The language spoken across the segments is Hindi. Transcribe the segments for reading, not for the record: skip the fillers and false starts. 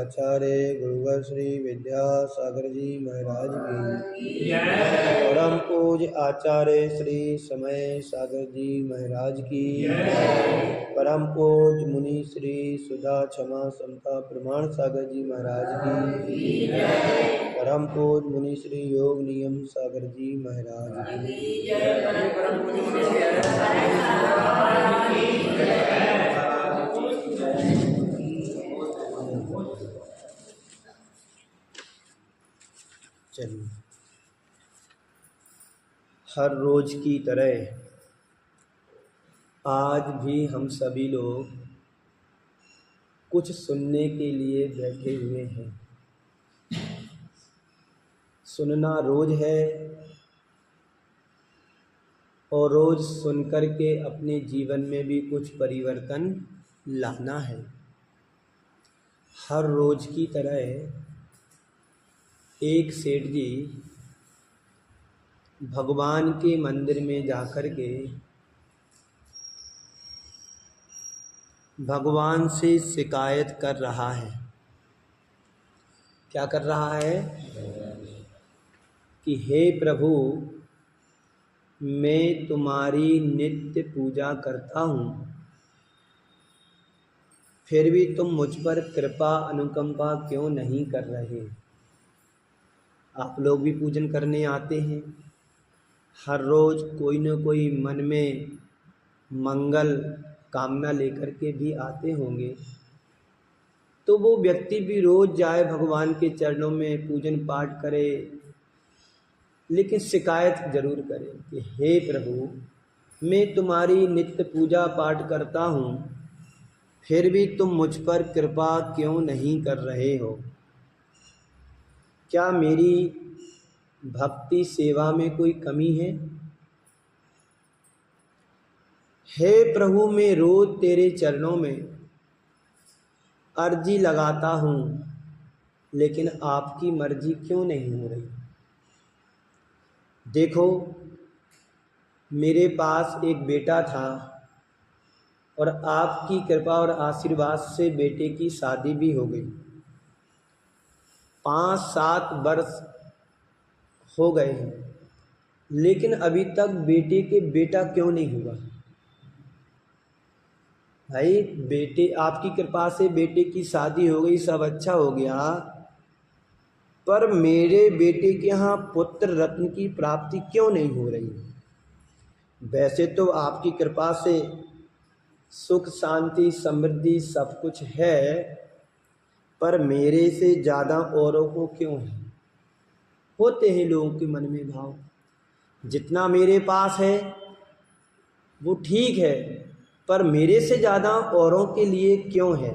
आचार्य गुरुवर श्री विद्यासागर जी महाराज की परम पूज्य आचार्य श्री समय सागर जी महाराज की परम पूज्य मुनि श्री सुधा क्षमा समता प्रमाण सागर जी महाराज की परम पूज्य मुनि श्री योग नियम सागर जी महाराज चलिए, हर रोज की तरह आज भी हम सभी लोग कुछ सुनने के लिए बैठे हुए हैं। सुनना रोज है और रोज सुनकर के अपने जीवन में भी कुछ परिवर्तन लाना है। हर रोज की तरह एक सेठ जी भगवान के मंदिर में जाकर के भगवान से शिकायत कर रहा है। क्या कर रहा है कि हे प्रभु, मैं तुम्हारी नित्य पूजा करता हूँ, फिर भी तुम मुझ पर कृपा अनुकंपा क्यों नहीं कर रहे। आप लोग भी पूजन करने आते हैं, हर रोज कोई न कोई मन में मंगल कामना लेकर के भी आते होंगे। तो वो व्यक्ति भी रोज जाए भगवान के चरणों में पूजन पाठ करे, लेकिन शिकायत जरूर करे कि हे प्रभु, मैं तुम्हारी नित्य पूजा पाठ करता हूँ, फिर भी तुम मुझ पर कृपा क्यों नहीं कर रहे हो। क्या मेरी भक्ति सेवा में कोई कमी है। हे प्रभु, मैं रोज तेरे चरणों में अर्जी लगाता हूँ, लेकिन आपकी मर्जी क्यों नहीं हो रही। देखो, मेरे पास एक बेटा था और आपकी कृपा और आशीर्वाद से बेटे की शादी भी हो गई। 5-7 वर्ष हो गए हैं, लेकिन अभी तक बेटे के बेटा क्यों नहीं हुआ। भाई, बेटे आपकी कृपा से बेटे की शादी हो गई, सब अच्छा हो गया, पर मेरे बेटे के यहाँ पुत्र रत्न की प्राप्ति क्यों नहीं हो रही। वैसे तो आपकी कृपा से सुख शांति समृद्धि सब कुछ है, पर मेरे से ज़्यादा औरों को क्यों है। होते हैं लोगों के मन में भाव, जितना मेरे पास है वो ठीक है, पर मेरे से ज़्यादा औरों के लिए क्यों है।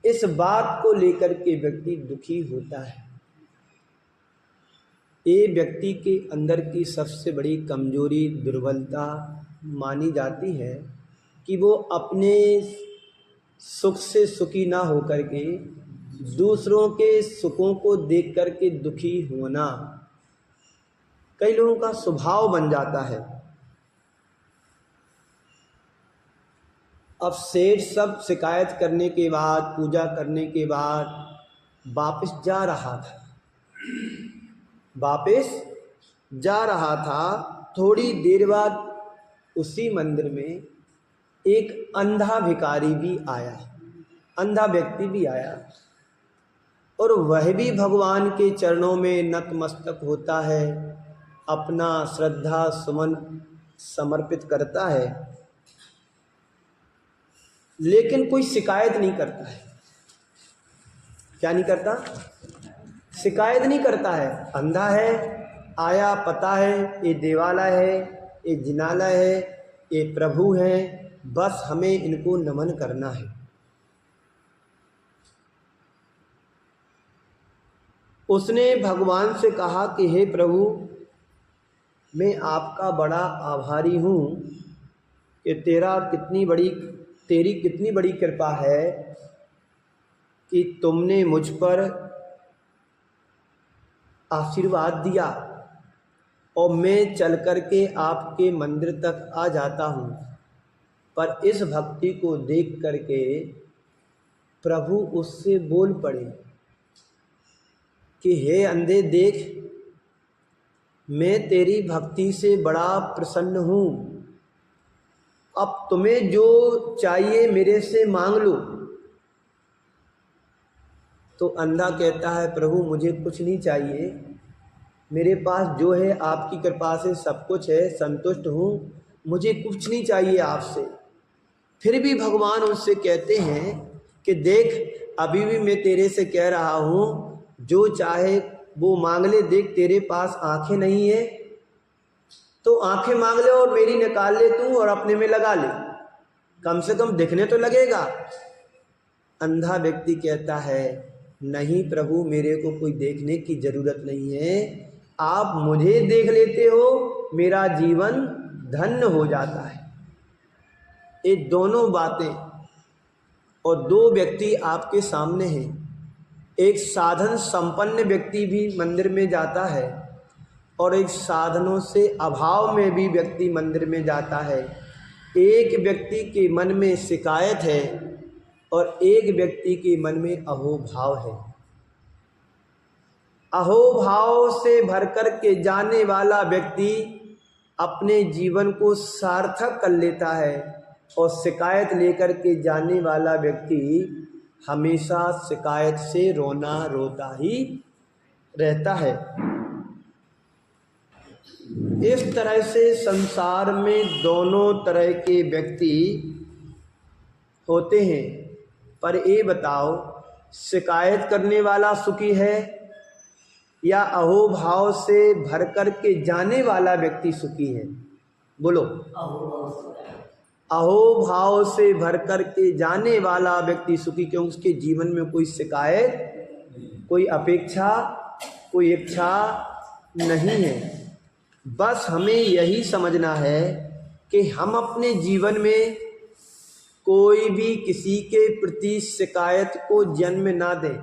इस बात को लेकर के व्यक्ति दुखी होता है। ये व्यक्ति के अंदर की सबसे बड़ी कमजोरी दुर्बलता मानी जाती है कि वो अपने सुख से सुखी ना होकर के दूसरों के सुखों को देख कर के दुखी होना कई लोगों का स्वभाव बन जाता है। अब सेठ सब शिकायत करने के बाद, पूजा करने के बाद वापस जा रहा था। थोड़ी देर बाद उसी मंदिर में एक अंधा भिखारी भी आया, अंधा व्यक्ति भी आया, और वह भी भगवान के चरणों में नतमस्तक होता है, अपना श्रद्धा सुमन समर्पित करता है, लेकिन कोई शिकायत नहीं करता है। क्या नहीं करता? शिकायत नहीं करता है। अंधा है, आया, पता है ये देवालय है, ये जिनालय है, ये प्रभु है, बस हमें इनको नमन करना है। उसने भगवान से कहा कि हे प्रभु, मैं आपका बड़ा आभारी हूँ कि तेरी कितनी बड़ी कृपा है कि तुमने मुझ पर आशीर्वाद दिया और मैं चल कर के आपके मंदिर तक आ जाता हूँ, पर इस भक्ति को देख करके प्रभु उससे बोल पड़े कि हे अंधे देख, मैं तेरी भक्ति से बड़ा प्रसन्न हूँ, अब तुम्हें जो चाहिए मेरे से मांग लो। तो अंधा कहता है प्रभु मुझे कुछ नहीं चाहिए, मेरे पास जो है आपकी कृपा से सब कुछ है, संतुष्ट हूँ, मुझे कुछ नहीं चाहिए आपसे। फिर भी भगवान उससे कहते हैं कि देख अभी भी मैं तेरे से कह रहा हूँ, जो चाहे वो मांग ले, देख तेरे पास आंखें नहीं है तो आंखें मांग ले और मेरी निकाल ले तू और अपने में लगा ले, कम से कम दिखने तो लगेगा। अंधा व्यक्ति कहता है नहीं प्रभु, मेरे को कोई देखने की जरूरत नहीं है, आप मुझे देख लेते हो मेरा जीवन धन्य हो जाता है। ये दोनों बातें और दो व्यक्ति आपके सामने हैं। एक साधन संपन्न व्यक्ति भी मंदिर में जाता है और एक साधनों से अभाव में भी व्यक्ति मंदिर में जाता है। एक व्यक्ति के मन में शिकायत है और एक व्यक्ति के मन में अहोभाव है। अहोभाव से भरकर के जाने वाला व्यक्ति अपने जीवन को सार्थक कर लेता है और शिकायत लेकर के जाने वाला व्यक्ति हमेशा शिकायत से रोता ही रहता है। इस तरह से संसार में दोनों तरह के व्यक्ति होते हैं। पर ये बताओ, शिकायत करने वाला सुखी है या अहोभाव से भर कर के जाने वाला व्यक्ति सुखी है? बोलो। अहोभाव से भर कर के जाने वाला व्यक्ति सुखी, क्योंकि उसके जीवन में कोई शिकायत, कोई अपेक्षा, कोई इच्छा नहीं है। बस हमें यही समझना है कि हम अपने जीवन में कोई भी किसी के प्रति शिकायत को जन्म ना दें।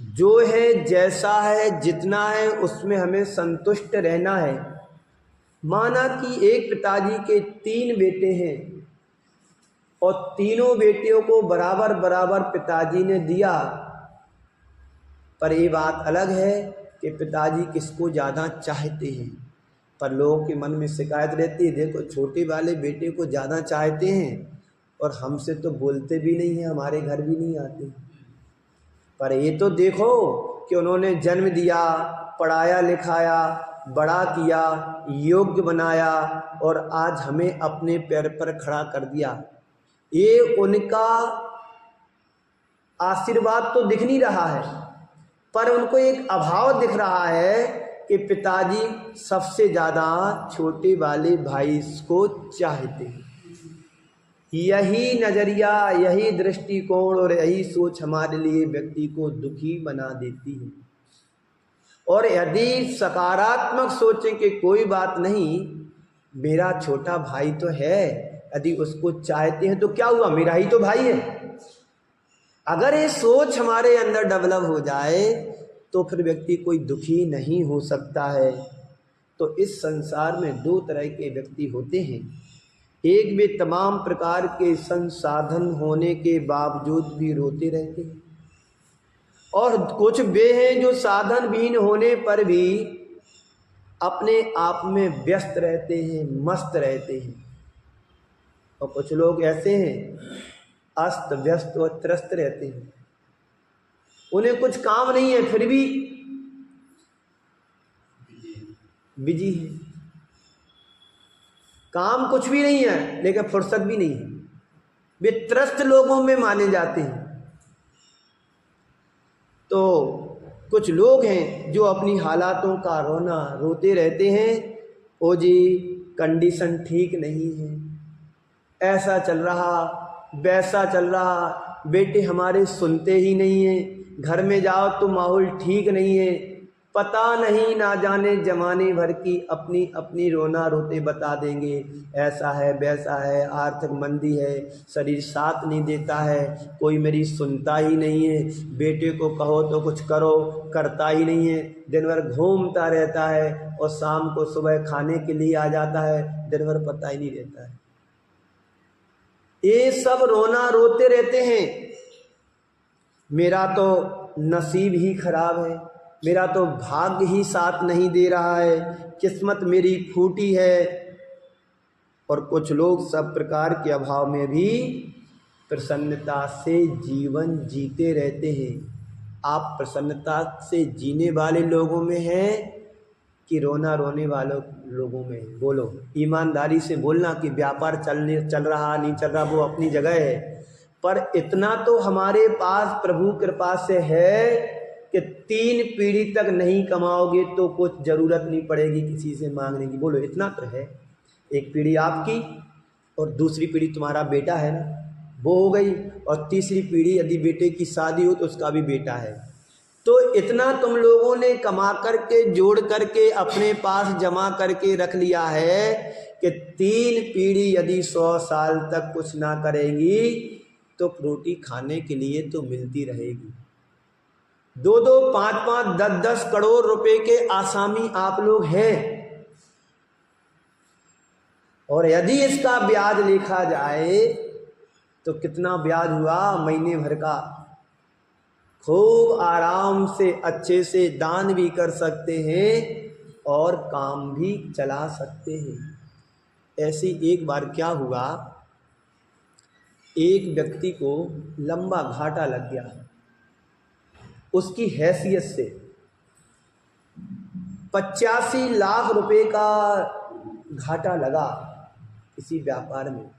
जो है, जैसा है, जितना है, उसमें हमें संतुष्ट रहना है। माना कि एक पिताजी के 3 बेटे हैं और तीनों बेटियों को बराबर बराबर पिताजी ने दिया, पर ये बात अलग है कि पिताजी किसको ज़्यादा चाहते हैं। पर लोगों के मन में शिकायत रहती है, देखो छोटे वाले बेटे को ज़्यादा चाहते हैं और हमसे तो बोलते भी नहीं हैं, हमारे घर भी नहीं आते। पर ये तो देखो कि उन्होंने जन्म दिया, पढ़ाया लिखाया, बड़ा किया, योग्य बनाया और आज हमें अपने पैर पर खड़ा कर दिया। ये उनका आशीर्वाद तो दिख नहीं रहा है, पर उनको एक अभाव दिख रहा है कि पिताजी सबसे ज़्यादा छोटे वाले भाई को चाहते हैं। यही नज़रिया, यही दृष्टिकोण और यही सोच हमारे लिए व्यक्ति को दुखी बना देती है। और यदि सकारात्मक सोचें कि कोई बात नहीं, मेरा छोटा भाई तो है, यदि उसको चाहते हैं तो क्या हुआ, मेरा ही तो भाई है। अगर ये सोच हमारे अंदर डेवलप हो जाए तो फिर व्यक्ति कोई दुखी नहीं हो सकता है। तो इस संसार में 2 तरह के व्यक्ति होते हैं। एक वे तमाम प्रकार के संसाधन होने के बावजूद भी रोते रहते हैं, और कुछ वे हैं जो साधन विहीन होने पर भी अपने आप में व्यस्त रहते हैं, मस्त रहते हैं। और कुछ लोग ऐसे हैं अस्त व्यस्त और त्रस्त रहते हैं, उन्हें कुछ काम नहीं है फिर भी बिजी है। काम कुछ भी नहीं है लेकिन फुर्सत भी नहीं है, वे त्रस्त लोगों में माने जाते हैं। तो कुछ लोग हैं जो अपनी हालातों का रोना रोते रहते हैं, ओ जी कंडीशन ठीक नहीं है, ऐसा चल रहा, वैसा चल रहा, बेटे हमारे सुनते ही नहीं हैं, घर में जाओ तो माहौल ठीक नहीं है, पता नहीं ना जाने जमाने भर की अपनी अपनी रोना रोते बता देंगे, ऐसा है वैसा है, आर्थिक मंदी है, शरीर साथ नहीं देता है, कोई मेरी सुनता ही नहीं है, बेटे को कहो तो कुछ करो, करता ही नहीं है, दिन भर घूमता रहता है और शाम को सुबह खाने के लिए आ जाता है, दिन भर पता ही नहीं रहता है। ये सब रोना रोते रहते हैं, मेरा तो नसीब ही खराब है, मेरा तो भाग्य ही साथ नहीं दे रहा है, किस्मत मेरी फूटी है। और कुछ लोग सब प्रकार के अभाव में भी प्रसन्नता से जीवन जीते रहते हैं। आप प्रसन्नता से जीने वाले लोगों में हैं कि रोना रोने वालों लोगों में? बोलो, ईमानदारी से बोलना कि व्यापार चल रहा नहीं चल रहा वो अपनी जगह है, पर इतना तो हमारे पास प्रभु कृपा से है कि 3 पीढ़ी तक नहीं कमाओगे तो कुछ ज़रूरत नहीं पड़ेगी किसी से मांगने की। बोलो, इतना तो है। एक पीढ़ी आपकी और दूसरी पीढ़ी तुम्हारा बेटा है ना, वो हो गई, और तीसरी पीढ़ी यदि बेटे की शादी हो तो उसका भी बेटा है। तो इतना तुम लोगों ने कमा करके जोड़ करके अपने पास जमा करके रख लिया है कि 3 पीढ़ी यदि 100 साल तक कुछ ना करेंगी तो रोटी खाने के लिए तो मिलती रहेगी। 2-2, 5-5, 10-10 करोड़ रुपए के आसामी आप लोग हैं, और यदि इसका ब्याज लिखा जाए तो कितना ब्याज हुआ महीने भर का। खूब आराम से अच्छे से दान भी कर सकते हैं और काम भी चला सकते हैं। ऐसी एक बार क्या हुआ, एक व्यक्ति को लंबा घाटा लग गया। उसकी हैसियत से 85 लाख रुपए का घाटा लगा किसी व्यापार में,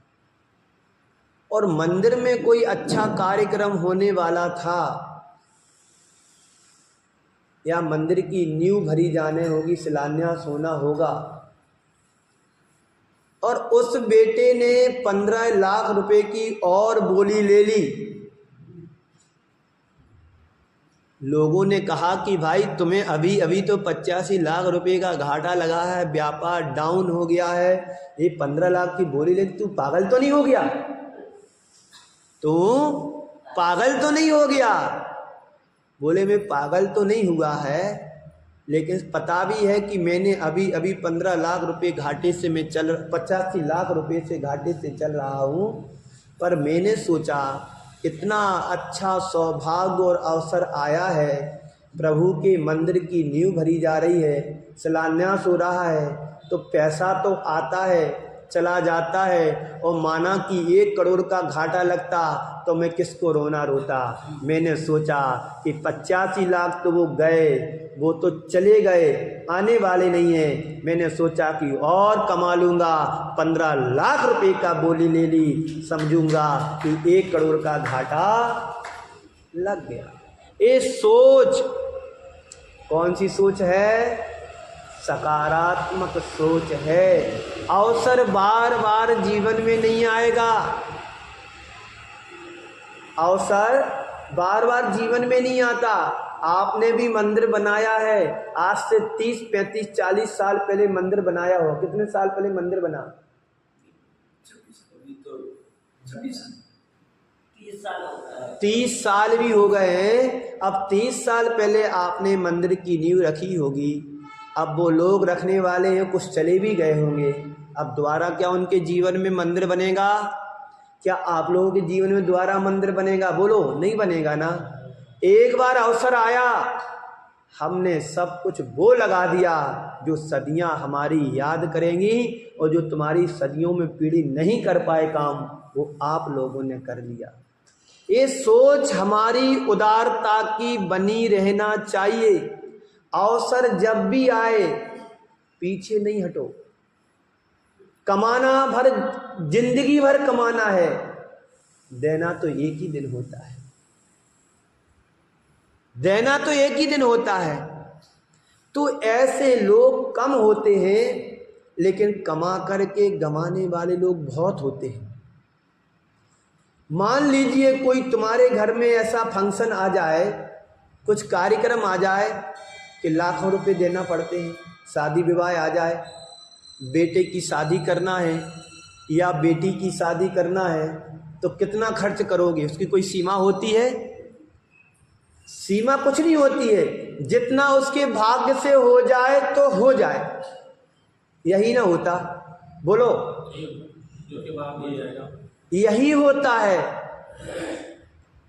और मंदिर में कोई अच्छा कार्यक्रम होने वाला था या मंदिर की नींव भरी जाने होगी, शिलान्यास होना होगा, और उस बेटे ने 15 लाख रुपए की और बोली ले ली। लोगों ने कहा कि भाई तुम्हें अभी अभी तो 85 लाख रुपए का घाटा लगा है, व्यापार डाउन हो गया है, ये 15 लाख की बोली ले, तू पागल तो नहीं हो गया? तू पागल तो नहीं हो गया? बोले, मैं पागल तो नहीं हुआ है, लेकिन पता भी है कि मैंने अभी अभी 15 लाख रुपए घाटे से मैं 85 लाख रुपए से घाटे से चल रहा हूँ। पर मैंने सोचा इतना अच्छा सौभाग्य और अवसर आया है, प्रभु के मंदिर की नींव भरी जा रही है, शिलान्यास हो रहा है, तो पैसा तो आता है चला जाता है, और माना कि 1 करोड़ का घाटा लगता तो मैं किसको रोना रोता। मैंने सोचा कि 85 लाख तो वो गए, वो तो चले गए, आने वाले नहीं हैं। मैंने सोचा कि और कमा लूँगा, 15 लाख रुपए का बोली ले ली, समझूंगा कि 1 करोड़ का घाटा लग गया। ये सोच कौन सी सोच है? सकारात्मक सोच है। अवसर बार बार जीवन में नहीं आएगा, अवसर बार बार जीवन में नहीं आता। आपने भी मंदिर बनाया है, आज से 30, 35, 40 साल पहले मंदिर बनाया हो। कितने साल पहले मंदिर बना? 30 साल भी हो गए हैं। अब 30 साल पहले आपने मंदिर की नींव रखी होगी, अब वो लोग रखने वाले हैं, कुछ चले भी गए होंगे। अब दोबारा क्या उनके जीवन में मंदिर बनेगा? क्या आप लोगों के जीवन में दोबारा मंदिर बनेगा? बोलो, नहीं बनेगा ना। एक बार अवसर आया, हमने सब कुछ वो लगा दिया जो सदियां हमारी याद करेंगी, और जो तुम्हारी सदियों में पीढ़ी नहीं कर पाए काम, वो आप लोगों ने कर लिया। ये सोच हमारी उदारता की बनी रहना चाहिए। अवसर जब भी आए पीछे नहीं हटो। कमाना भर, जिंदगी भर कमाना है, देना तो एक ही दिन होता है, देना तो एक ही दिन होता है। तो ऐसे लोग कम होते हैं, लेकिन कमा करके गंवाने वाले लोग बहुत होते हैं। मान लीजिए कोई तुम्हारे घर में ऐसा फंक्शन आ जाए, कुछ कार्यक्रम आ जाए कि लाखों रुपए देना पड़ते हैं, शादी विवाह आ जाए, बेटे की शादी करना है या बेटी की शादी करना है, तो कितना खर्च करोगे? उसकी कोई सीमा होती है? सीमा कुछ नहीं होती है। जितना उसके भाग्य से हो जाए तो हो जाए, यही ना होता? बोलो, यही होता है।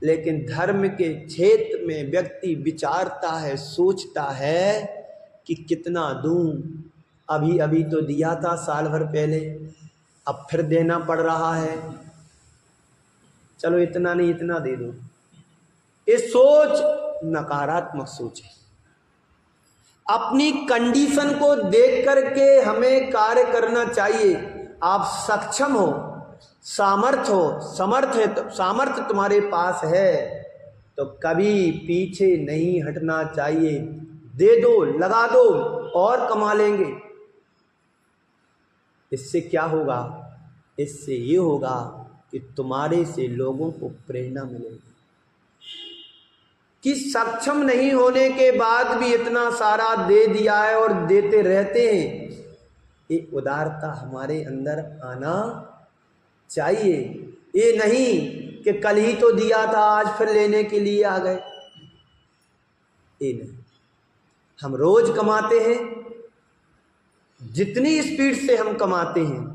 लेकिन धर्म के क्षेत्र में व्यक्ति विचारता है, सोचता है कि कितना दूं, अभी अभी तो दिया था साल भर पहले, अब फिर देना पड़ रहा है, चलो इतना नहीं इतना दे दो। ये सोच नकारात्मक सोच है। अपनी कंडीशन को देख करके हमें कार्य करना चाहिए। आप सक्षम हो, सामर्थ हो, सामर्थ्य तुम्हारे पास है तो कभी पीछे नहीं हटना चाहिए। दे दो, लगा दो और कमा लेंगे। इससे क्या होगा? इससे ये होगा कि तुम्हारे से लोगों को प्रेरणा मिलेगी कि सक्षम नहीं होने के बाद भी इतना सारा दे दिया है और देते रहते हैं। ये उदारता हमारे अंदर आना चाहिए। ये नहीं कि कल ही तो दिया था आज फिर लेने के लिए आ गए। ये नहीं। हम रोज कमाते हैं, जितनी स्पीड से हम कमाते हैं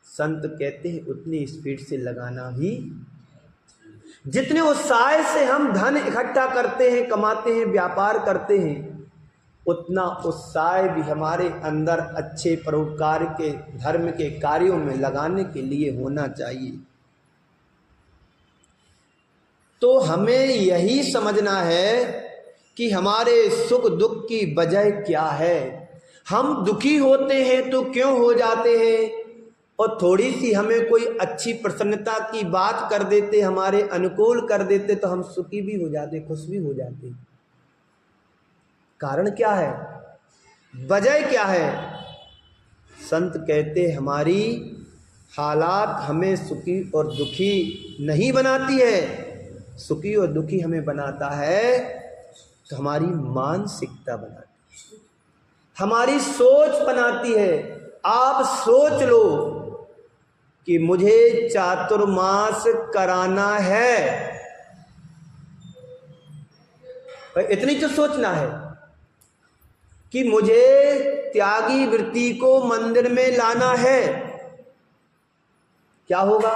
संत कहते हैं उतनी स्पीड से लगाना भी। जितने उत्साह से हम धन इकट्ठा करते हैं, कमाते हैं, व्यापार करते हैं, उतना उत्साह भी हमारे अंदर अच्छे परोपकार के, धर्म के कार्यों में लगाने के लिए होना चाहिए। तो हमें यही समझना है कि हमारे सुख दुख की वजह क्या है। हम दुखी होते हैं तो क्यों हो जाते हैं, और थोड़ी सी हमें कोई अच्छी प्रसन्नता की बात कर देते, हमारे अनुकूल कर देते तो हम सुखी भी हो जाते, खुश भी हो जाते। कारण क्या है, वजह क्या है? संत कहते हमारी हालात हमें सुखी और दुखी नहीं बनाती है। सुखी और दुखी हमें बनाता है तो हमारी मानसिकता बनाती है, हमारी सोच बनाती है। आप सोच लो कि मुझे चातुर्मास कराना है, इतनी तो सोचना है कि मुझे त्यागी वृत्ति को मंदिर में लाना है। क्या होगा?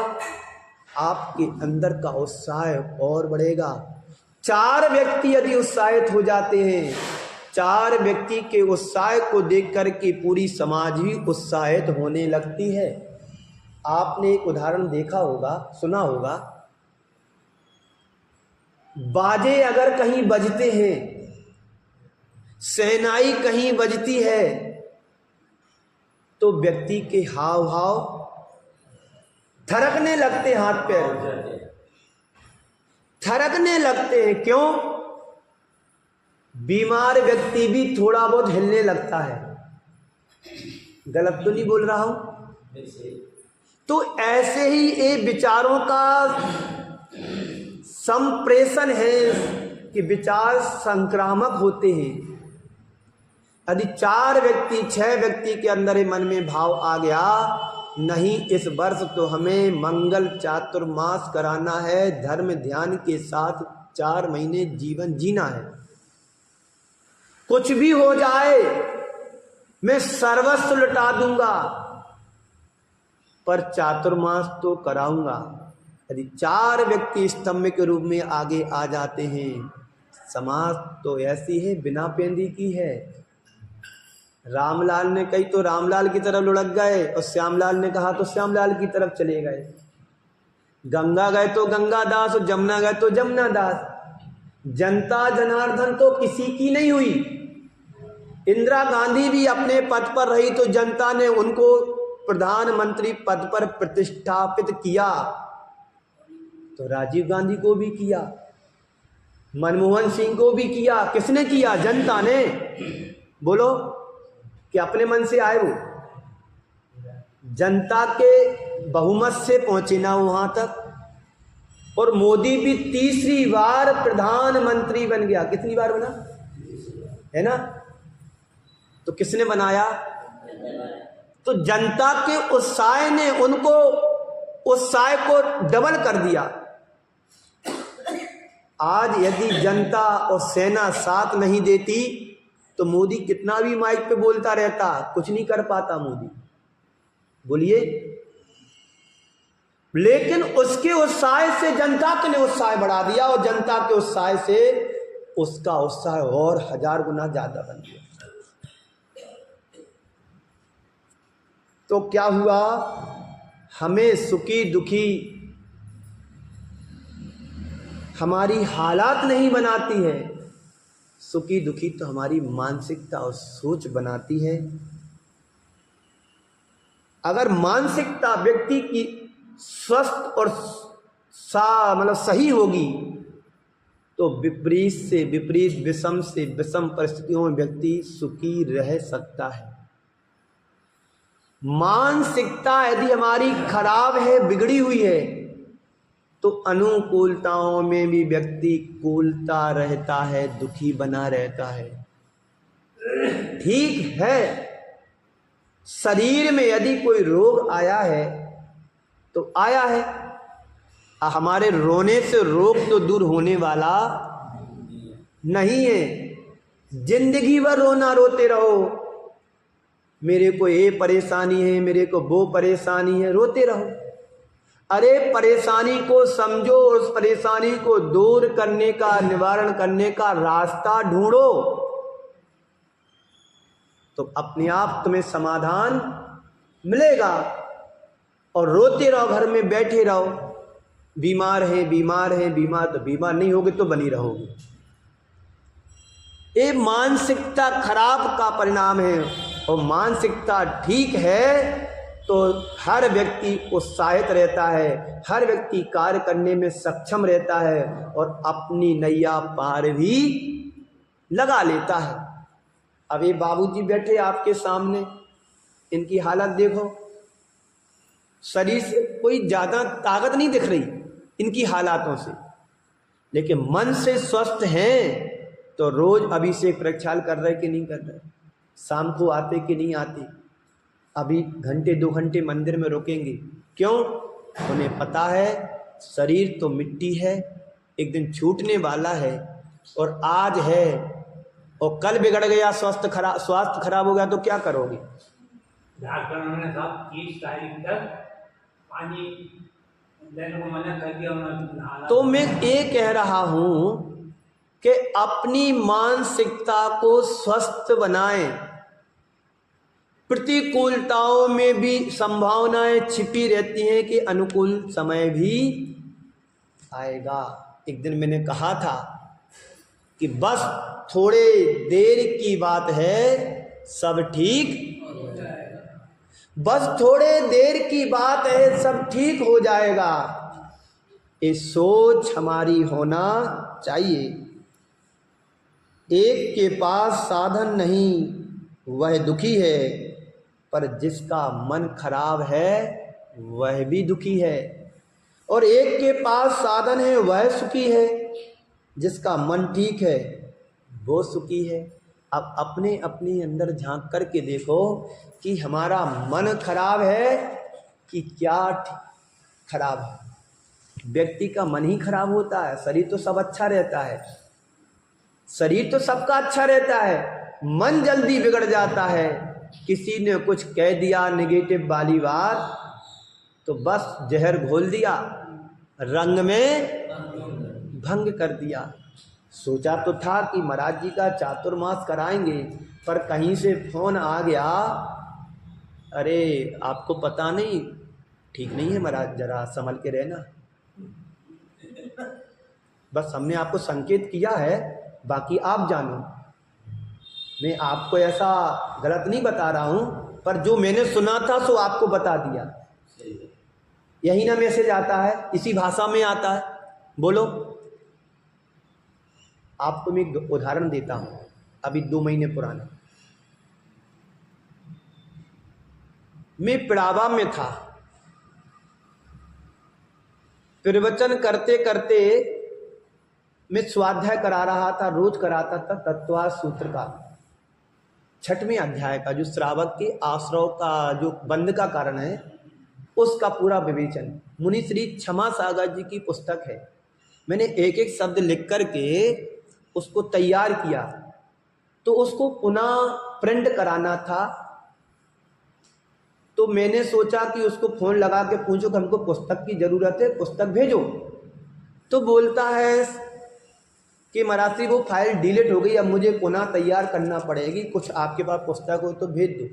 आपके अंदर का उत्साह और बढ़ेगा। 4 व्यक्ति यदि उत्साहित हो जाते हैं, 4 व्यक्ति के उत्साह को देख करके पूरी समाज ही उत्साहित होने लगती है। आपने एक उदाहरण देखा होगा, सुना होगा, बाजे अगर कहीं बजते हैं, शहनाई कहीं बजती है, तो व्यक्ति के हाव भाव थरकने लगते, हाथ पैर थरकने लगते हैं। क्यों? बीमार व्यक्ति भी थोड़ा बहुत हिलने लगता है। गलत तो नहीं बोल रहा हूं? तो ऐसे ही ये विचारों का संप्रेषण है कि विचार संक्रामक होते हैं। यदि 4 व्यक्ति 6 व्यक्ति के अंदर ही मन में भाव आ गया, नहीं इस वर्ष तो हमें मंगल चातुर्मास कराना है, धर्म ध्यान के साथ 4 महीने जीवन जीना है, कुछ भी हो जाए मैं सर्वस्व लुटा दूंगा पर चातुर्मास तो कराऊंगा। यदि 4 व्यक्ति स्तंभ के रूप में आगे आ जाते हैं, समाज तो ऐसी है बिना पेंदी की है। रामलाल ने कही तो रामलाल की तरफ लुढ़क गए, और श्यामलाल ने कहा तो श्यामलाल की तरफ चले गए। गंगा गए तो गंगा दास, और जमुना गए तो जमुना दास। जनता जनार्दन तो किसी की नहीं हुई। इंदिरा गांधी भी अपने पद पर रही तो जनता ने उनको प्रधानमंत्री पद पर प्रतिष्ठापित किया, तो राजीव गांधी को भी किया, मनमोहन सिंह को भी किया। किसने किया? जनता ने। बोलो कि अपने मन से आए? वो जनता के बहुमत से पहुंचे ना वहां तक। और मोदी भी तीसरी बार प्रधानमंत्री बन गया। कितनी बार बना है ना? तो किसने बनाया? तो जनता के उत्साह ने उनको उत्साह को डबल कर दिया। आज यदि जनता और सेना साथ नहीं देती तो मोदी कितना भी माइक पे बोलता रहता, कुछ नहीं कर पाता मोदी। बोलिए, लेकिन उसके उत्साह से जनता के ने उत्साह बढ़ा दिया और जनता के उत्साह से उसका उत्साह और 1000 गुना ज्यादा बन गया। तो क्या हुआ, हमें सुखी दुखी हमारी हालात नहीं बनाती है, सुखी दुखी तो हमारी मानसिकता और सोच बनाती है। अगर मानसिकता व्यक्ति की स्वस्थ और मतलब सही होगी तो विपरीत से विपरीत, विषम से विषम परिस्थितियों में व्यक्ति सुखी रह सकता है। मानसिकता यदि हमारी खराब है, बिगड़ी हुई है, तो अनुकूलताओं में भी व्यक्ति कूलता रहता है, दुखी बना रहता है। ठीक है, शरीर में यदि कोई रोग आया है तो आया है, हमारे रोने से रोग तो दूर होने वाला नहीं है। जिंदगी भर रोना रोते रहो, मेरे को ये परेशानी है, मेरे को वो परेशानी है, रोते रहो। अरे परेशानी को समझो, उस परेशानी को दूर करने का, निवारण करने का रास्ता ढूंढो, तो अपने आप तुम्हें समाधान मिलेगा। और रोते रहो, घर में बैठे रहो, बीमार है बीमार है बीमार, तो बीमार नहीं होगे तो बनी रहोगे। ये मानसिकता खराब का परिणाम है। और मानसिकता ठीक है तो हर व्यक्ति उत्साहित रहता है, हर व्यक्ति कार्य करने में सक्षम रहता है और अपनी नैया पार भी लगा लेता है। अब ये बाबूजी बैठे आपके सामने, इनकी हालत देखो, शरीर से कोई ज्यादा ताकत नहीं दिख रही इनकी हालातों से, लेकिन मन से स्वस्थ हैं तो रोज अभिषेक प्रक्षाल कर रहे कि नहीं कर रहे, शाम को आते कि नहीं आते, अभी घंटे 2 घंटे मंदिर में रुकेंगे। क्यों? उन्हें पता है शरीर तो मिट्टी है, एक दिन छूटने वाला है, और आज है और कल बिगड़ गया, स्वास्थ्य खराब हो गया तो क्या करोगे? डॉक्टरों ने सब 30 तारीख तक पानी लेने को मना कर दिया। तो मैं ये कह रहा हूं कि अपनी मानसिकता को स्वस्थ बनाएं। प्रतिकूलताओं में भी संभावनाएं छिपी रहती हैं कि अनुकूल समय भी आएगा। एक दिन मैंने कहा था कि बस थोड़े देर की बात है, सब ठीक हो जाएगा। बस थोड़े देर की बात है, सब ठीक हो जाएगा। ये सोच हमारी होना चाहिए। एक के पास साधन नहीं वह दुखी है, पर जिसका मन खराब है वह भी दुखी है। और एक के पास साधन है वह सुखी है, जिसका मन ठीक है वो सुखी है। अब अपने अपने अंदर झांक करके देखो कि हमारा मन खराब है कि क्या खराब है। व्यक्ति का मन ही खराब होता है, शरीर तो सब अच्छा रहता है, शरीर तो सबका अच्छा रहता है, मन जल्दी बिगड़ जाता है। किसी ने कुछ कह दिया नेगेटिव वाली बात तो बस जहर घोल दिया, रंग में भंग कर दिया। सोचा तो था कि महाराज जी का चातुर्मास कराएंगे, पर कहीं से फोन आ गया, अरे आपको पता नहीं, ठीक नहीं है महाराज, जरा संभल के रहना। बस हमने आपको संकेत किया है, बाकी आप जानो। मैं आपको ऐसा गलत नहीं बता रहा हूं, पर जो मैंने सुना था सो आपको बता दिया। यही ना मैसेज आता है, इसी भाषा में आता है। बोलो, आपको मैं एक उदाहरण देता हूं, अभी 2 महीने पुराना। मैं पिड़ावा में था, प्रवचन करते करते मैं स्वाध्याय करा रहा था, रोज कराता था तत्वार्थ सूत्र का 6वें अध्याय का, जो श्रावक के आश्रव का जो बंध का कारण है उसका पूरा विवेचन। मुनि श्री क्षमा सागर जी की पुस्तक है, मैंने एक एक शब्द लिख करके उसको तैयार किया, तो उसको पुनः प्रिंट कराना था। तो मैंने सोचा कि उसको फ़ोन लगा के पूछो कि हमको पुस्तक की ज़रूरत है, पुस्तक भेजो। तो बोलता है कि महाराज जी वो फाइल डिलीट हो गई, अब मुझे पुनः तैयार करना पड़ेगी, कुछ आपके पास पुस्तक हो तो भेज दो।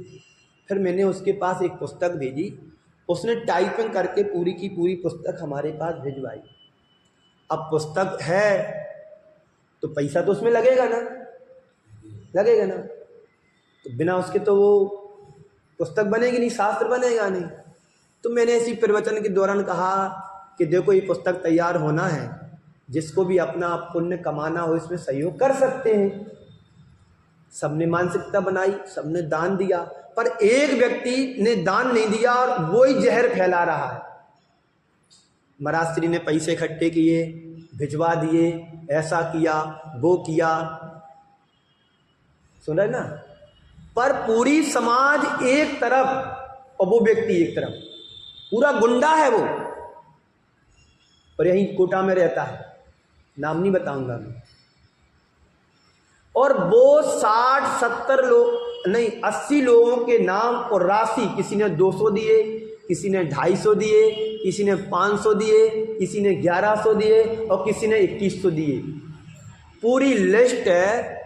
फिर मैंने उसके पास एक पुस्तक भेजी, उसने टाइपिंग करके पूरी की पूरी पुस्तक हमारे पास भिजवाई। अब पुस्तक है तो पैसा तो उसमें लगेगा ना, लगेगा ना, तो बिना उसके तो वो पुस्तक बनेगी नहीं, शास्त्र बनेगा नहीं। तो मैंने इसी प्रवचन के दौरान कहा कि देखो ये पुस्तक तैयार होना है, जिसको भी अपना पुण्य कमाना हो इसमें सहयोग कर सकते हैं। सबने मानसिकता बनाई, सबने दान दिया, पर एक व्यक्ति ने दान नहीं दिया और वो ही जहर फैला रहा है। महाराज श्री ने पैसे इकट्ठे किए, भिजवा दिए, ऐसा किया वो किया, सुन रहे ना, पर पूरी समाज एक तरफ और वो व्यक्ति एक तरफ, पूरा गुंडा है वो, और यहीं कोटा में रहता है, नाम नहीं बताऊंगा मैं। और वो 60-70 लोग नहीं 80 लोगों के नाम और राशि, किसी ने 200 दिए, किसी ने 250 दिए, किसी ने 500 दिए, किसी ने 1100 दिए और किसी ने 2100 दिए। पूरी लिस्ट है,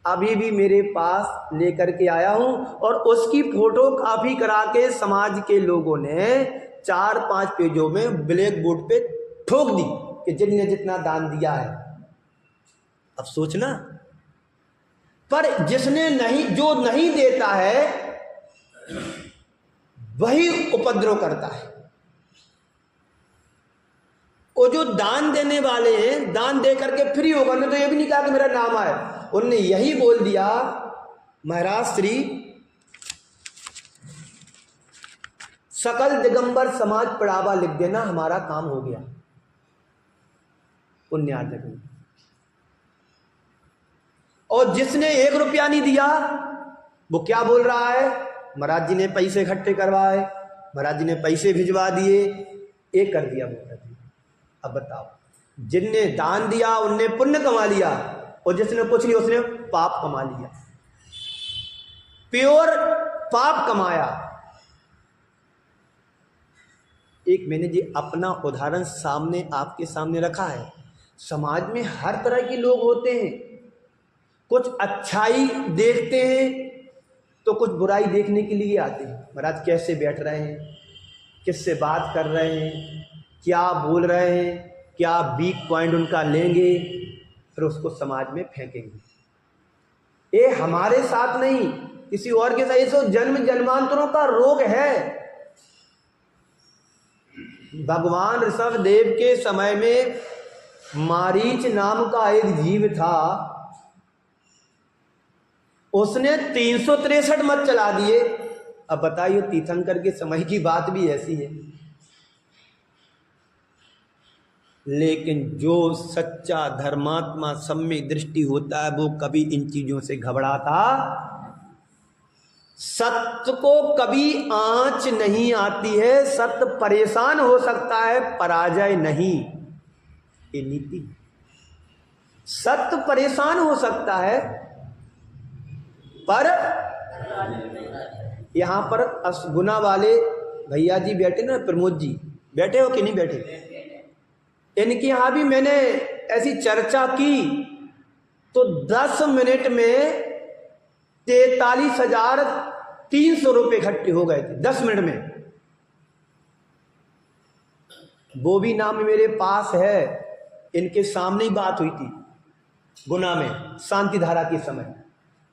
अभी भी मेरे पास लेकर के आया हूं, और उसकी फोटो कॉपी करा के समाज के लोगों ने 4-5 पेजों में ब्लैक बोर्ड पे ठोक दी कि जिसने जितना दान दिया है। अब सोचना, पर जिसने नहीं, जो नहीं देता है वही उपद्रव करता है। वो जो दान देने वाले हैं, दान दे करके फ्री होगा ना, तो ये भी नहीं कहा कि मेरा नाम आए, उनने यही बोल दिया महाराज श्री सकल दिगंबर समाज पढ़ावा लिख देना, हमारा काम हो गया, पुण्यार्जक। और जिसने 1 रुपया नहीं दिया वो क्या बोल रहा है, महाराज जी ने पैसे इकट्ठे करवाए, महाराज जी ने पैसे भिजवा दिए, एक कर दिया वो। अब बताओ, जिनने दान दिया उनने पुण्य कमा लिया, और जिसने कुछ नहीं उसने पाप कमा लिया, प्योर पाप कमाया। एक मैंने जी अपना उदाहरण सामने आपके सामने रखा है। समाज में हर तरह के लोग होते हैं, कुछ अच्छाई देखते हैं तो कुछ बुराई देखने के लिए आते हैं। महाराज कैसे बैठ रहे हैं, किससे बात कर रहे हैं, क्या बोल रहे हैं, क्या वीक पॉइंट उनका लेंगे, फिर उसको समाज में फेंकेंगे। ये हमारे साथ नहीं, किसी और के साथ, ये जन्म जन्मांतरों का रोग है। भगवान ऋषभ देव के समय में मारीच नाम का एक जीव था, उसने 363 मत चला दिए। अब बताइए, तीर्थंकर के समय की बात भी ऐसी है। लेकिन जो सच्चा धर्मात्मा सम्यक दृष्टि होता है वो कभी इन चीजों से घबराता, सत्य को कभी आंच नहीं आती है। सत्य परेशान हो सकता है, पराजय नहीं, ये नीति। सत्य परेशान हो सकता है, पर यहां पर गुना वाले भैया जी बैठे ना, प्रमोद जी बैठे हो कि नहीं बैठे, इनके यहां भी मैंने ऐसी चर्चा की तो 10 मिनट में 43,300 रुपये इकट्ठे हो गए थे, 10 मिनट में। वो भी नाम मेरे पास है, इनके सामने ही बात हुई थी गुना में, शांति धारा के समय।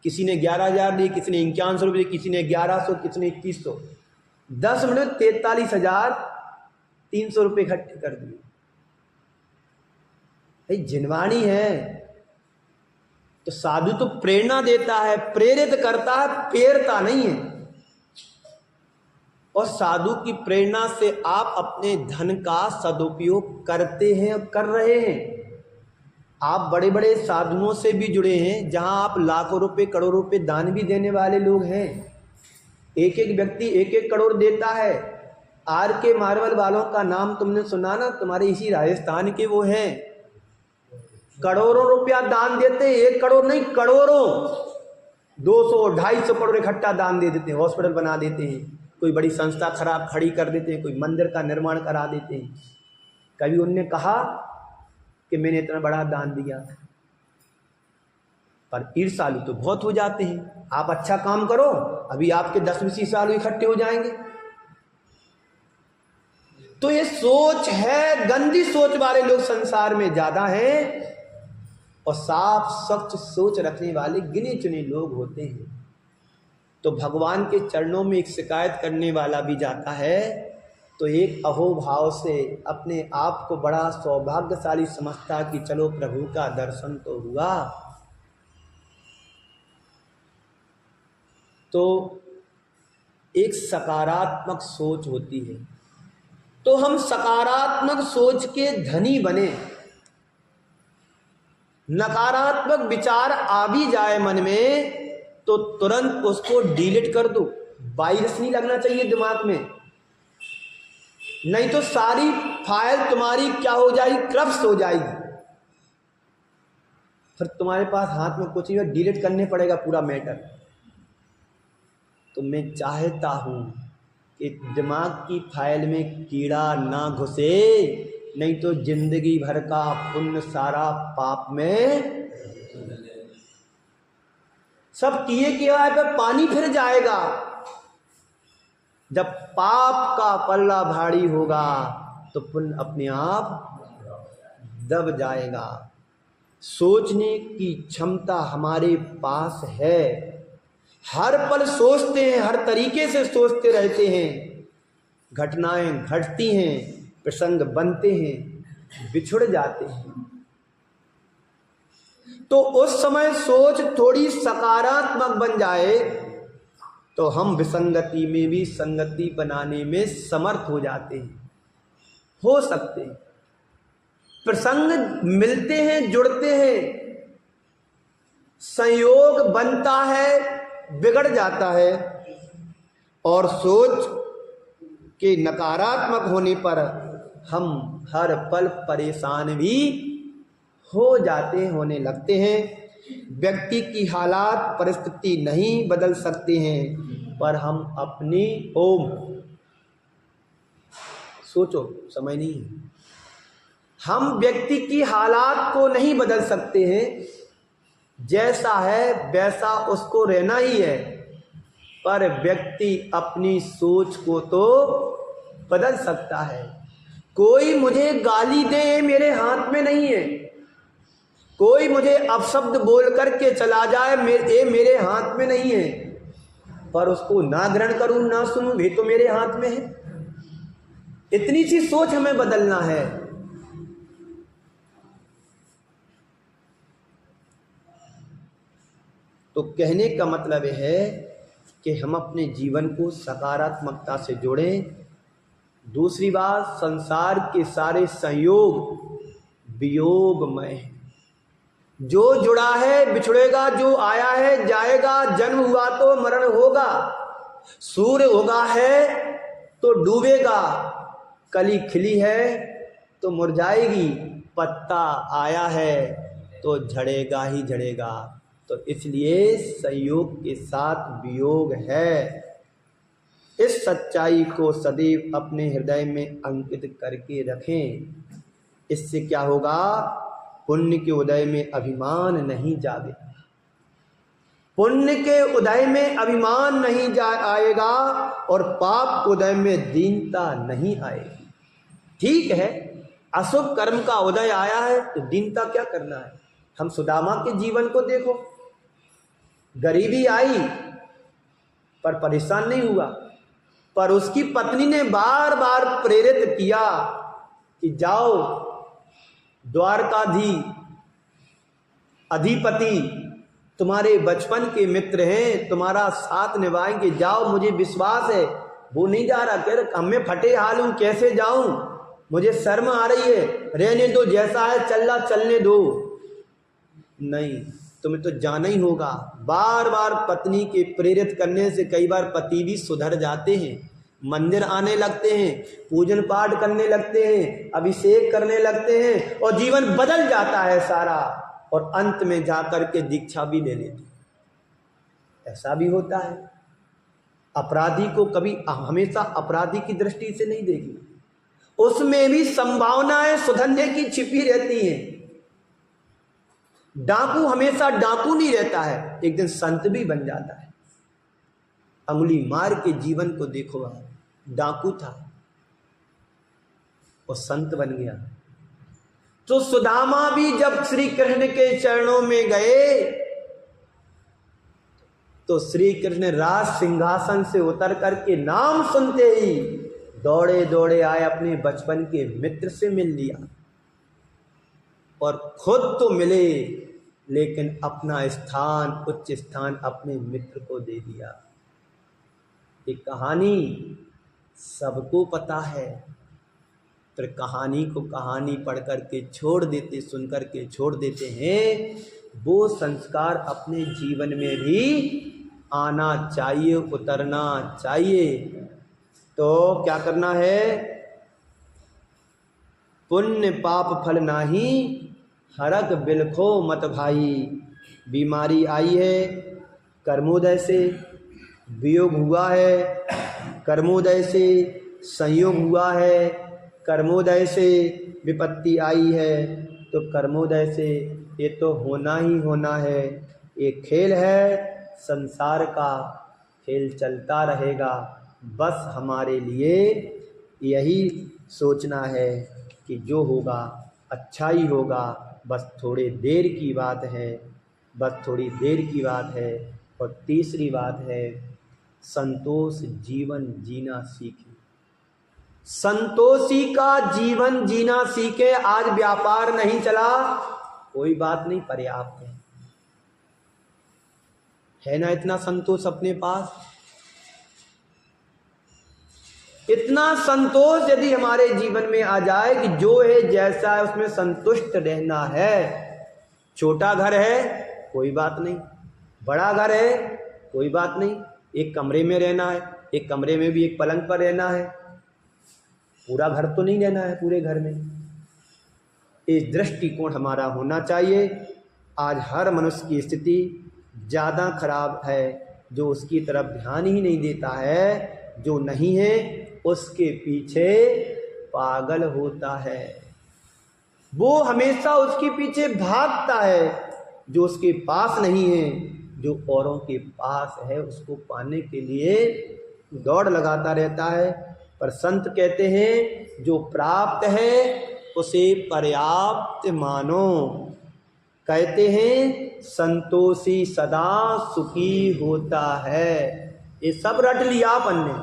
किसी ने 11,000 दिए, किसी ने 5100 रुपये, किसी ने 1100, किसी ने 2100। 10 मिनट 43,300 रुपये इकट्ठे कर दिए। भाई जिनवाणी है तो साधु तो प्रेरणा देता है, प्रेरित करता है, प्रेरता नहीं है। और साधु की प्रेरणा से आप अपने धन का सदुपयोग करते हैं, कर रहे हैं। आप बड़े बड़े साधुओं से भी जुड़े हैं, जहां आप लाखों रुपए, करोड़ों रुपए दान भी देने वाले लोग हैं। एक एक व्यक्ति 1-1 करोड़ देता है। आर के मार्बल वालों का नाम तुमने सुना ना, तुम्हारे इसी राजस्थान के वो हैं, करोड़ों रुपया दान देते हैं। 1 करोड़ नहीं, करोड़ों, 200-250 करोड़ इकट्ठा दान दे देते हैं, हॉस्पिटल बना देते हैं, कोई बड़ी संस्था खड़ी कर देते हैं, कोई मंदिर का निर्माण करा देते हैं। कभी उनने कहा कि मैंने इतना बड़ा दान दिया, पर ईर्ष्यालु तो बहुत हो जाते हैं। आप अच्छा काम करो, अभी आपके 10-20 साल इकट्ठे हो जाएंगे। तो ये सोच है, गंदी सोच वाले लोग संसार में ज्यादा हैं, और साफ स्वच्छ सोच रखने वाले गिने चुने लोग होते हैं। तो भगवान के चरणों में एक शिकायत करने वाला भी जाता है, तो एक अहोभाव से अपने आप को बड़ा सौभाग्यशाली समझता कि चलो प्रभु का दर्शन तो हुआ। तो एक सकारात्मक सोच होती है। तो हम सकारात्मक सोच के धनी बने। नकारात्मक विचार आ भी जाए मन में तो तुरंत उसको डिलीट कर दो। वायरस नहीं लगना चाहिए दिमाग में, नहीं तो सारी फाइल तुम्हारी क्या हो जाएगी, करप्ट हो जाएगी। फिर तुम्हारे पास हाथ में कुछ नहीं, डिलीट करने पड़ेगा पूरा मैटर। तो मैं चाहता हूं कि दिमाग की फाइल में कीड़ा ना घुसे, नहीं तो जिंदगी भर का पुण्य सारा पाप में सब किए किए पे पानी फिर जाएगा। जब पाप का पल्ला भारी होगा तो पुण्य अपने आप दब जाएगा। सोचने की क्षमता हमारे पास है। हर पल सोचते हैं, हर तरीके से सोचते रहते हैं। घटनाएं घटती हैं, प्रसंग बनते हैं, बिछुड़ जाते हैं। तो उस समय सोच थोड़ी सकारात्मक बन जाए तो हम विसंगति में भी संगति बनाने में समर्थ हो जाते हैं, हो सकते हैं। प्रसंग मिलते हैं, जुड़ते हैं, संयोग बनता है, बिगड़ जाता है। और सोच के नकारात्मक होने पर हम हर पल परेशान भी होने लगते हैं। व्यक्ति की हालात परिस्थिति नहीं बदल सकते हैं, पर हम अपनी सोचो, समय नहीं है। हम व्यक्ति की हालात को नहीं बदल सकते हैं, जैसा है वैसा उसको रहना ही है, पर व्यक्ति अपनी सोच को तो बदल सकता है। कोई मुझे गाली दे मेरे हाथ में नहीं है, कोई मुझे अपशब्द बोल करके चला जाए मेरे हाथ में नहीं है, पर उसको ना ग्रहण करूं ना सुनूं ये तो मेरे हाथ में है। इतनी सी सोच हमें बदलना है। तो कहने का मतलब है कि हम अपने जीवन को सकारात्मकता से जोड़ें। दूसरी बात, संसार के सारे संयोग वियोगमय हैं। जो जुड़ा है बिछड़ेगा, जो आया है जाएगा, जन्म हुआ तो मरण होगा, सूर्य उगा है तो डूबेगा, कली खिली है तो मुरझाएगी, पत्ता आया है तो झड़ेगा ही झड़ेगा। तो इसलिए संयोग के साथ वियोग है। इस सच्चाई को सदैव अपने हृदय में अंकित करके रखें। इससे क्या होगा, पुण्य के उदय में अभिमान नहीं जागे, पुण्य के उदय में अभिमान नहीं आएगा, और पाप उदय में दीनता नहीं आएगी। ठीक है, अशुभ कर्म का उदय आया है तो दीनता क्या करना है। हम सुदामा के जीवन को देखो, गरीबी आई पर परेशान नहीं हुआ, पर उसकी पत्नी ने बार बार प्रेरित किया कि जाओ, द्वारकाधीश अधिपति तुम्हारे बचपन के मित्र हैं, तुम्हारा साथ निभाएंगे, जाओ, मुझे विश्वास है। वो नहीं जा रहा, कह रहे मैं फटे हाल हूं, कैसे जाऊं, मुझे शर्म आ रही है, रहने दो, जैसा है चल रहा चलने दो। नहीं, तुम्हें तो जाना ही होगा। बार बार पत्नी के प्रेरित करने से कई बार पति भी सुधर जाते हैं, मंदिर आने लगते हैं, पूजन पाठ करने लगते हैं, अभिषेक करने लगते हैं, और जीवन बदल जाता है सारा, और अंत में जाकर के दीक्षा भी ले लेते। ऐसा भी होता है। अपराधी को कभी हमेशा अपराधी की दृष्टि से नहीं देखना, उसमें भी संभावनाएं सुधरने की छिपी रहती हैं। डाकू हमेशा डाकू नहीं रहता है, एक दिन संत भी बन जाता है। अंगुली मार के जीवन को देखो, आप डाकू था और संत बन गया। तो सुदामा भी जब श्री कृष्ण के चरणों में गए तो श्री कृष्ण राज सिंहासन से उतर करके नाम सुनते ही दौड़े दौड़े आए, अपने बचपन के मित्र से मिल लिया और खुद तो मिले लेकिन अपना स्थान, उच्च स्थान अपने मित्र को दे दिया। ये कहानी सबको पता है, पर कहानी को कहानी पढ़ करके छोड़ देते, सुन करके छोड़ देते हैं। वो संस्कार अपने जीवन में भी आना चाहिए, उतरना चाहिए। तो क्या करना है? पुण्य पाप फल नाही, हरक बिलखो मत भाई। बीमारी आई है कर्मोदय से, वियोग हुआ है कर्मोदय से, संयोग हुआ है कर्मोदय से, विपत्ति आई है तो कर्मोदय से। ये तो होना ही होना है, ये खेल है, संसार का खेल चलता रहेगा। बस हमारे लिए यही सोचना है कि जो होगा अच्छा ही होगा, बस थोड़ी देर की बात है, बस थोड़ी देर की बात है। और तीसरी बात है, संतोष जीवन जीना सीखे। संतोषी का जीवन जीना सीखे। आज व्यापार नहीं चला, कोई बात नहीं, पर्याप्त है ना इतना संतोष अपने पास। इतना संतोष यदि हमारे जीवन में आ जाए कि जो है जैसा है उसमें संतुष्ट रहना है। छोटा घर है कोई बात नहीं, बड़ा घर है कोई बात नहीं, एक कमरे में रहना है, एक कमरे में भी एक पलंग पर रहना है, पूरा घर तो नहीं रहना है पूरे घर में। इस दृष्टिकोण हमारा होना चाहिए। आज हर मनुष्य की स्थिति ज़्यादा खराब है, जो उसकी तरफ ध्यान ही नहीं देता है, जो नहीं है उसके पीछे पागल होता है, वो हमेशा उसके पीछे भागता है। जो उसके पास नहीं है, जो औरों के पास है, उसको पाने के लिए दौड़ लगाता रहता है। पर संत कहते हैं जो प्राप्त है उसे पर्याप्त मानो। कहते हैं संतोषी सदा सुखी होता है। ये सब रट लिया अपन ने,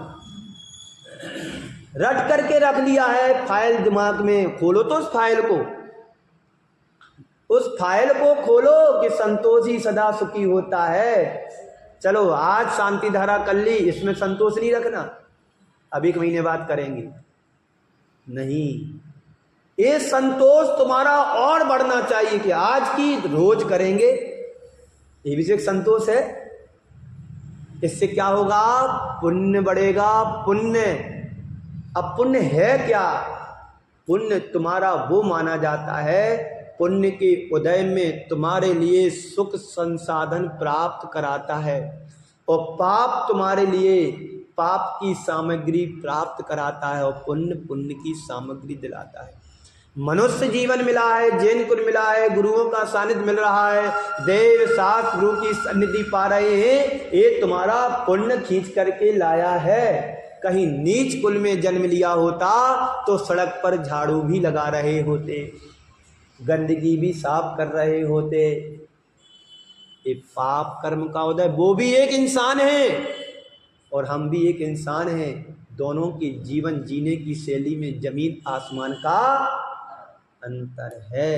रट करके रख लिया है फाइल दिमाग में। खोलो तो उस फाइल को, उस फाइल को खोलो कि संतोषी सदा सुखी होता है। चलो आज शांति धारा कर ली, इसमें संतोष नहीं रखना, अभी एक महीने बाद करेंगे नहीं। ये संतोष तुम्हारा और बढ़ना चाहिए कि आज की रोज करेंगे, ये भी एक संतोष है। इससे क्या होगा? पुण्य बढ़ेगा। पुण्य, अब पुण्य है क्या? पुण्य तुम्हारा वो माना जाता है, पुण्य के उदय में तुम्हारे लिए सुख संसाधन प्राप्त कराता है, और पाप तुम्हारे लिए पाप की सामग्री प्राप्त कराता है, और पुण्य पुण्य की सामग्री दिलाता है। मनुष्य जीवन मिला है, जैन कुल मिला है, गुरुओं का सानिध्य मिल रहा है, देव शास्त्र गुरु की सन्निधि पा रहे हैं, ये तुम्हारा पुण्य खींच करके लाया है। कहीं नीच कुल में जन्म लिया होता तो सड़क पर झाड़ू भी लगा रहे होते, गंदगी भी साफ कर रहे होते। ये पाप कर्म का उदय, वो भी एक इंसान है और हम भी एक इंसान हैं। दोनों के जीवन जीने की शैली में जमीन आसमान का अंतर है।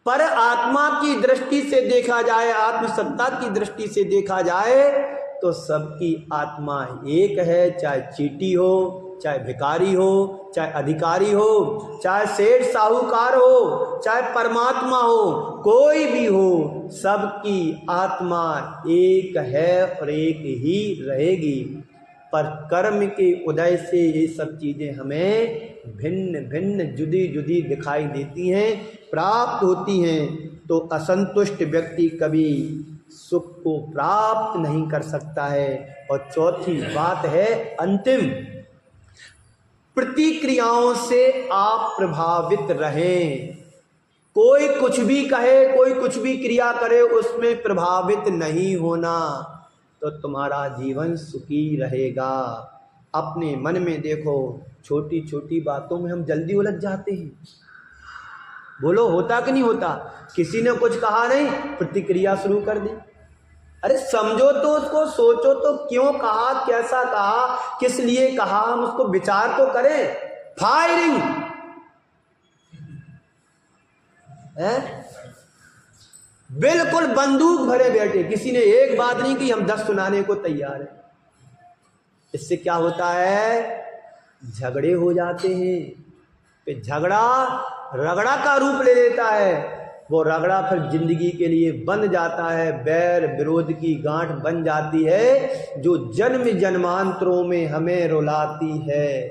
पर आत्मा की दृष्टि से देखा जाए, आत्मसत्ता की दृष्टि से देखा जाए तो सबकी आत्मा एक है। चाहे चींटी हो, चाहे भिखारी हो, चाहे अधिकारी हो, चाहे सेठ साहूकार हो, चाहे परमात्मा हो, कोई भी हो, सबकी आत्मा एक है और एक ही रहेगी। पर कर्म के उदय से ये सब चीज़ें हमें भिन्न भिन्न जुदी जुदी दिखाई देती हैं, प्राप्त होती हैं। तो असंतुष्ट व्यक्ति कभी सुख को प्राप्त नहीं कर सकता है। और चौथी बात है अंतिम, प्रतिक्रियाओं से आप प्रभावित रहें। कोई कुछ भी कहे, कोई कुछ भी क्रिया करे, उसमें प्रभावित नहीं होना, तो तुम्हारा जीवन सुखी रहेगा। अपने मन में देखो, छोटी छोटी बातों में हम जल्दी उलझ जाते हैं। बोलो होता कि नहीं होता? किसी ने कुछ कहा नहीं, प्रतिक्रिया शुरू कर दी। अरे समझो तो उसको, सोचो तो, क्यों कहा, कैसा कहा, किस लिए कहा, हम उसको विचार तो करें। फायरिंग है, बिल्कुल बंदूक भरे बैठे, किसी ने एक बात नहीं की, हम 10 सुनाने को तैयार हैं। इससे क्या होता है? झगड़े हो जाते हैं। फिर झगड़ा रगड़ा का रूप ले लेता है। वो रगड़ा फिर जिंदगी के लिए बन जाता है, बैर विरोध की गांठ बन जाती है, जो जन्म जन्मांतरों में हमें रुलाती है।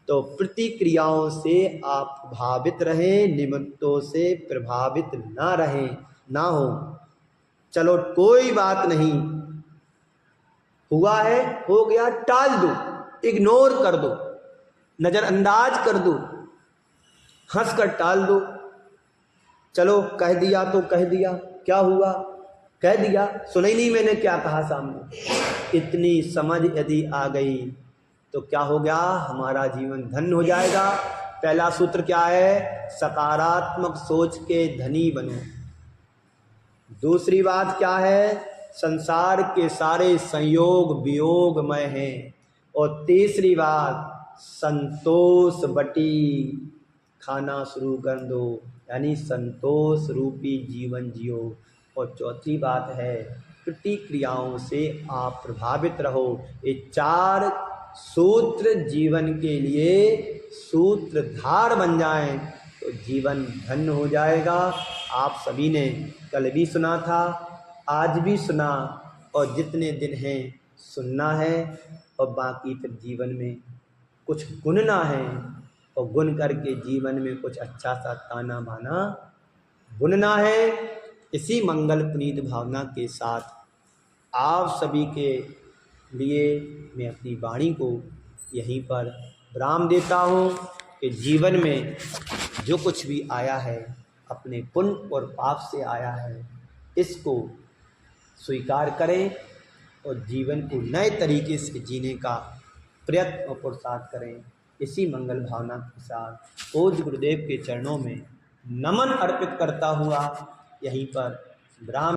तो प्रतिक्रियाओं से आप प्रभावित रहें, निमित्तों से प्रभावित ना रहें, ना हो। चलो कोई बात नहीं, हुआ है, हो गया, टाल दो, इग्नोर कर दो, नजरअंदाज कर दो, हंस कर टाल दो। चलो कह दिया तो कह दिया, क्या हुआ, कह दिया, सुना ही नहीं मैंने क्या कहा सामने। इतनी समझ यदि आ गई तो क्या हो गया? हमारा जीवन धन्य हो जाएगा। पहला सूत्र क्या है? सकारात्मक सोच के धनी बनो। दूसरी बात क्या है? संसार के सारे संयोग वियोगमय हैं। और तीसरी बात, संतोष बटी खाना शुरू कर दो, यानी संतोष रूपी जीवन जियो। और चौथी बात है, प्रतिक्रियाओं से आप प्रभावित रहो। ये 4 सूत्र जीवन के लिए सूत्रधार बन जाएं तो जीवन धन्य हो जाएगा। आप सभी ने कल भी सुना था, आज भी सुना, और जितने दिन हैं सुनना है, और बाकी फिर जीवन में कुछ गुनना है, और गुन करके जीवन में कुछ अच्छा सा ताना बाना बुनना है। इसी मंगल पुनीत भावना के साथ आप सभी के लिए मैं अपनी वाणी को यहीं पर विराम देता हूँ कि जीवन में जो कुछ भी आया है अपने पुण्य और पाप से आया है, इसको स्वीकार करें और जीवन को नए तरीके से जीने का प्रयत्न और पुरुषार्थ करें। इसी मंगल भावना के साथ पूज्य गुरुदेव के चरणों में नमन अर्पित करता हुआ यहीं पर विराम